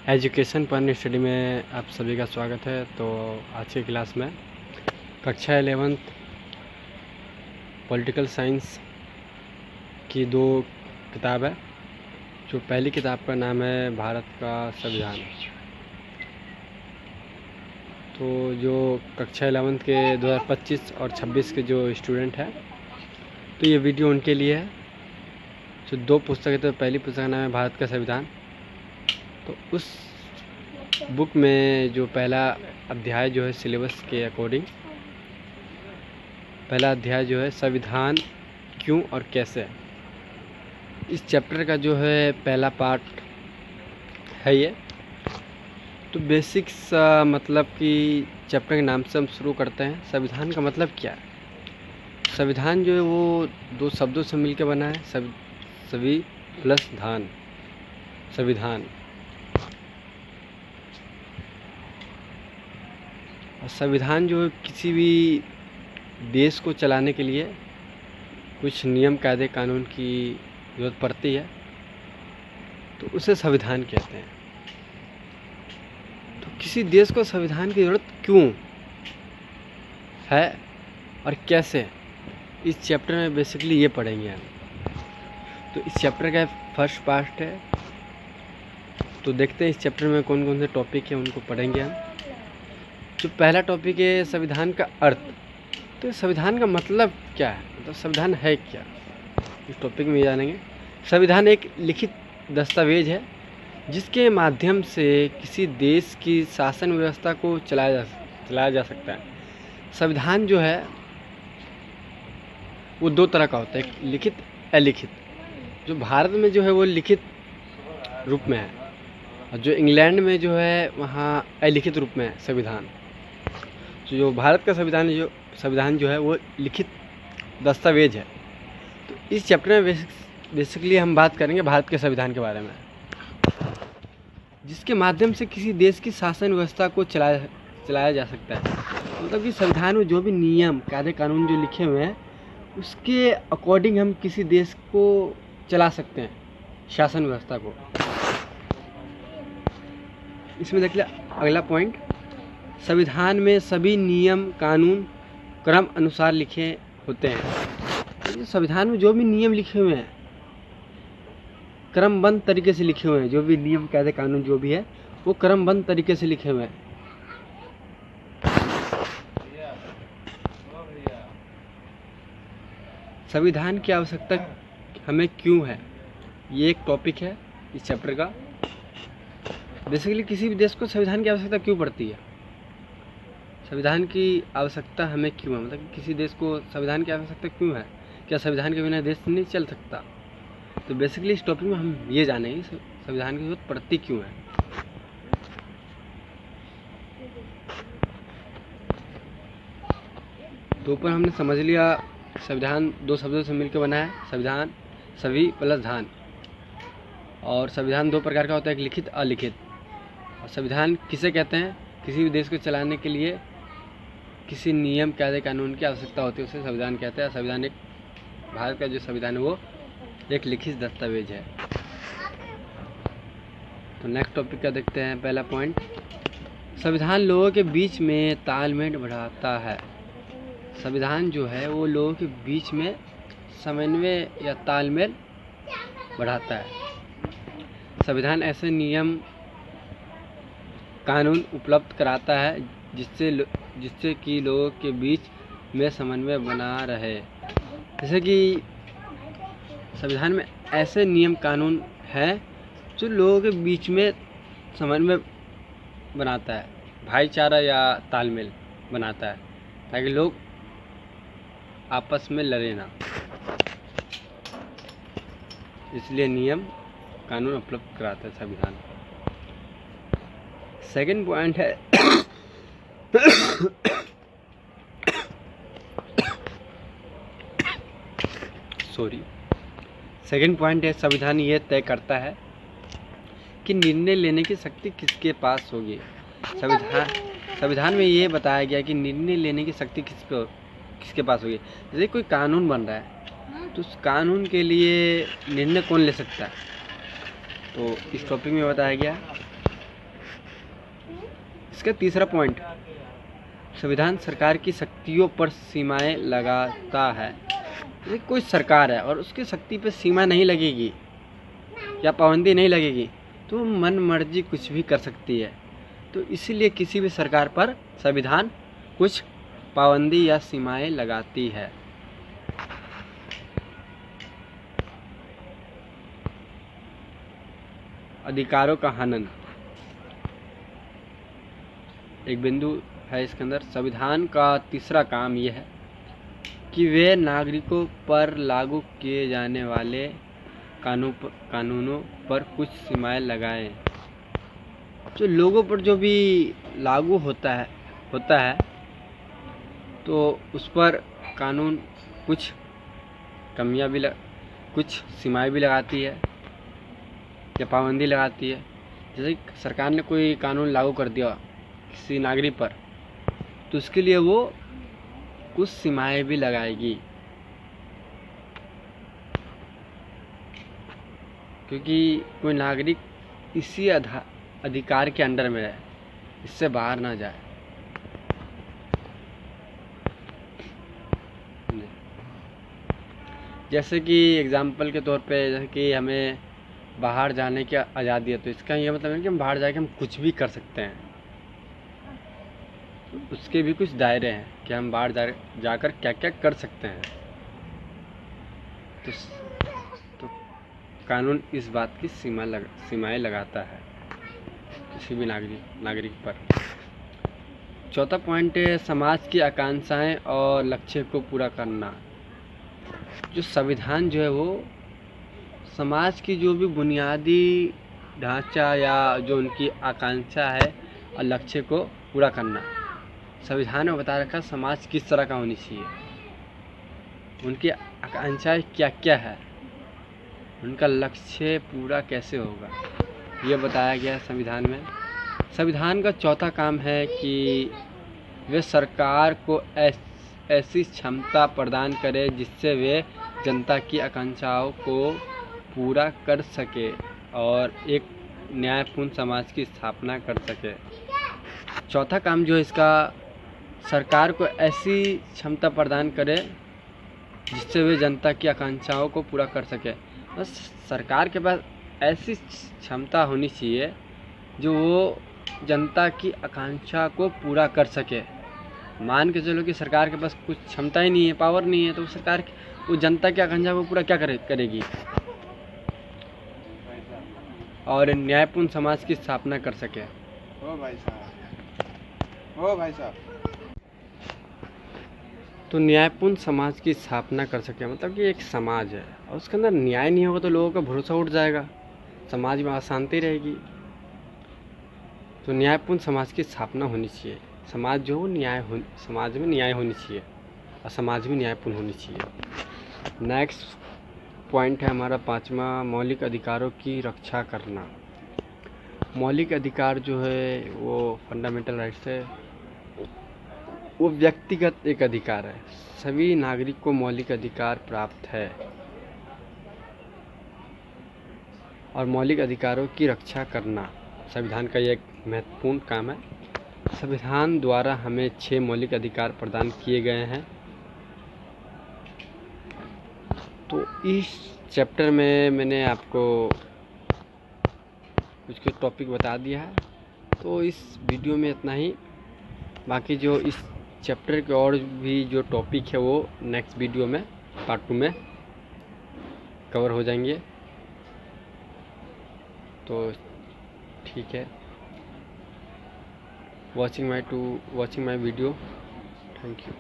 Education पन study में आप सभी का स्वागत है। तो आज की क्लास में कक्षा 11th पॉलिटिकल साइंस की दो किताब है। जो पहली किताब का नाम है भारत का संविधान। तो जो कक्षा 11th के 2025 और 26 के जो स्टूडेंट हैं, तो ये वीडियो उनके लिए है। जो दो पुस्तक है, तो पहली पुस्तक का नाम है भारत का संविधान। तो उस बुक में जो पहला अध्याय जो है सिलेबस के अकॉर्डिंग, पहला अध्याय जो है संविधान क्यों और कैसे, इस चैप्टर का जो है पहला पार्ट है ये। तो बेसिक्स मतलब कि चैप्टर के नाम से हम शुरू करते हैं। संविधान का मतलब क्या है? संविधान जो है वो दो शब्दों से मिलकर बना है, सभी प्लस धान, संविधान। और संविधान जो है किसी भी देश को चलाने के लिए कुछ नियम कायदे कानून की ज़रूरत पड़ती है, तो उसे संविधान कहते हैं। तो किसी देश को संविधान की ज़रूरत क्यों है और कैसे, इस चैप्टर में बेसिकली ये पढ़ेंगे हम। तो इस चैप्टर का फर्स्ट पार्ट है। तो देखते हैं इस चैप्टर में कौन कौन से टॉपिक हैं, उनको पढ़ेंगे हम। जो पहला टॉपिक है संविधान का अर्थ। तो संविधान का मतलब क्या है, मतलब संविधान है क्या, इस टॉपिक में जानेंगे। संविधान एक लिखित दस्तावेज है जिसके माध्यम से किसी देश की शासन व्यवस्था को चलाया जा सकता है। संविधान जो है वो दो तरह का होता है, एक लिखित, अलिखित। जो भारत में जो है वो लिखित रूप में है, और जो इंग्लैंड में जो है वहाँ अलिखित रूप में है संविधान। तो जो भारत का संविधान जो है वो लिखित दस्तावेज है। तो इस चैप्टर में बेसिकली हम बात करेंगे भारत के संविधान के बारे में, जिसके माध्यम से किसी देश की शासन व्यवस्था को चलाया जा सकता है। मतलब कि संविधान में जो भी नियम कायदे कानून जो लिखे हुए हैं, उसके अकॉर्डिंग हम किसी देश को चला सकते हैं, शासन व्यवस्था को। इसमें देख लिया अगला पॉइंट, संविधान में सभी नियम कानून क्रम अनुसार लिखे होते हैं। तो संविधान में जो भी नियम लिखे हुए हैं क्रमबद्ध तरीके से लिखे हुए हैं। जो भी नियम कायदे कानून जो भी है वो क्रमबद्ध तरीके से लिखे हुए हैं। संविधान की आवश्यकता हमें क्यों है, ये एक टॉपिक है इस चैप्टर का। बेसिकली किसी भी देश को संविधान की आवश्यकता क्यों पड़ती है, संविधान की आवश्यकता हमें क्यों है, मतलब किसी देश को संविधान की आवश्यकता क्यों है, क्या संविधान के बिना देश नहीं चल सकता। तो बेसिकली इस टॉपिक में हम ये जानेंगे संविधान की जरूरत पड़ती क्यों है। तो ऊपर हमने समझ लिया संविधान दो शब्दों से मिलकर बना है, संविधान सभी प्लस धान। और संविधान दो प्रकार का होता है, एक लिखित अलिखित। और संविधान किसे कहते हैं, किसी भी देश को चलाने के लिए किसी नियम कायदे कानून की आवश्यकता होती है, उसे संविधान कहते हैं। संविधान एक, भारत का जो संविधान है वो एक लिखित दस्तावेज है। तो नेक्स्ट टॉपिक का देखते हैं। पहला पॉइंट, संविधान लोगों के बीच में तालमेल बढ़ाता है। संविधान जो है वो लोगों के बीच में समन्वय या तालमेल बढ़ाता है। संविधान ऐसे नियम कानून उपलब्ध कराता है जिससे कि लोगों के बीच में समन्वय बना रहे। जैसे कि संविधान में ऐसे नियम कानून हैं जो लोगों के बीच में समन्वय बनाता है, भाईचारा या तालमेल बनाता है, ताकि लोग आपस में लड़े ना, इसलिए नियम कानून उपलब्ध कराता है संविधान। सेकंड पॉइंट है सेकंड पॉइंट है, संविधान ये तय करता है कि निर्णय लेने की शक्ति किसके पास होगी। संविधान में ये बताया गया कि निर्णय लेने की शक्ति किसके पास होगी। जैसे कोई कानून बन रहा है तो उस कानून के लिए निर्णय कौन ले सकता है, तो इस टॉपिक में बताया गया इसका तीसरा पॉइंट, संविधान सरकार की शक्तियों पर सीमाएं लगाता है। जैसे कोई सरकार है और उसकी शक्ति पर सीमा नहीं लगेगी या पाबंदी नहीं लगेगी तो मन मर्जी कुछ भी कर सकती है। तो इसीलिए किसी भी सरकार पर संविधान कुछ पाबंदी या सीमाएं लगाती है। अधिकारों का हनन एक बिंदु है इसके अंदर। संविधान का तीसरा काम यह है कि वे नागरिकों पर लागू किए जाने वाले कानूनों पर कुछ सीमाएं लगाएं। जो लोगों पर जो भी लागू होता है तो उस पर कानून कुछ कमियां भी कुछ सीमाएं भी लगाती है या पाबंदी लगाती है। जैसे सरकार ने कोई कानून लागू कर दिया किसी नागरिक पर तो उसके लिए वो कुछ सीमाएं भी लगाएगी, क्योंकि कोई नागरिक इसी अधिकार के अंडर में रहे, इससे बाहर ना जाए। जैसे कि एग्जाम्पल के तौर पे, जैसे कि हमें बाहर जाने की आज़ादी है तो इसका ये मतलब है कि हम बाहर जाके हम कुछ भी कर सकते हैं। उसके भी कुछ दायरे हैं कि हम बाहर जाकर क्या क्या कर सकते हैं। तो कानून इस बात की सीमाएं लगाता है किसी भी नागरिक पर। चौथा पॉइंट है समाज की आकांक्षाएं और लक्ष्य को पूरा करना। जो संविधान जो है वो समाज की जो भी बुनियादी ढांचा या जो उनकी आकांक्षा है और लक्ष्य को पूरा करना। संविधान में बता रखा समाज किस तरह का होनी चाहिए, उनकी आकांक्षाएं क्या क्या है, उनका लक्ष्य पूरा कैसे होगा, ये बताया गया है संविधान में। संविधान का चौथा काम है कि वे सरकार को ऐसी क्षमता प्रदान करे जिससे वे जनता की आकांक्षाओं को पूरा कर सके और एक न्यायपूर्ण समाज की स्थापना कर सके। चौथा काम जो है इसका, सरकार को ऐसी क्षमता प्रदान करे जिससे वे जनता की आकांक्षाओं को पूरा कर सके। बस सरकार के पास ऐसी क्षमता होनी चाहिए जो वो जनता की आकांक्षा को पूरा कर सके। मान के चलो कि सरकार के पास कुछ क्षमता ही नहीं है, पावर नहीं है, तो सरकार वो जनता की आकांक्षा को पूरा क्या करेगी और न्यायपूर्ण समाज की स्थापना कर सके। ओ भाई साहब तो न्यायपूर्ण समाज की स्थापना कर सके मतलब कि एक समाज है और उसके अंदर न्याय नहीं होगा तो लोगों का भरोसा उठ जाएगा, समाज में अशांति रहेगी। तो न्यायपूर्ण समाज की स्थापना होनी चाहिए। समाज जो समाज में न्याय होनी चाहिए और समाज में न्यायपूर्ण होनी चाहिए। नेक्स्ट पॉइंट है हमारा पांचवा, मौलिक अधिकारों की रक्षा करना। मौलिक अधिकार जो है वो फंडामेंटल राइट्स है, वो व्यक्तिगत एक अधिकार है। सभी नागरिक को मौलिक अधिकार प्राप्त है और मौलिक अधिकारों की रक्षा करना संविधान का एक महत्वपूर्ण काम है। संविधान द्वारा हमें 6 मौलिक अधिकार प्रदान किए गए हैं। तो इस चैप्टर में मैंने आपको कुछ टॉपिक बता दिया है, तो इस वीडियो में इतना ही। बाकी जो इस चैप्टर के और भी जो टॉपिक है वो नेक्स्ट वीडियो में पार्ट 2 में कवर हो जाएंगे। तो ठीक है, watching my video. Thank you.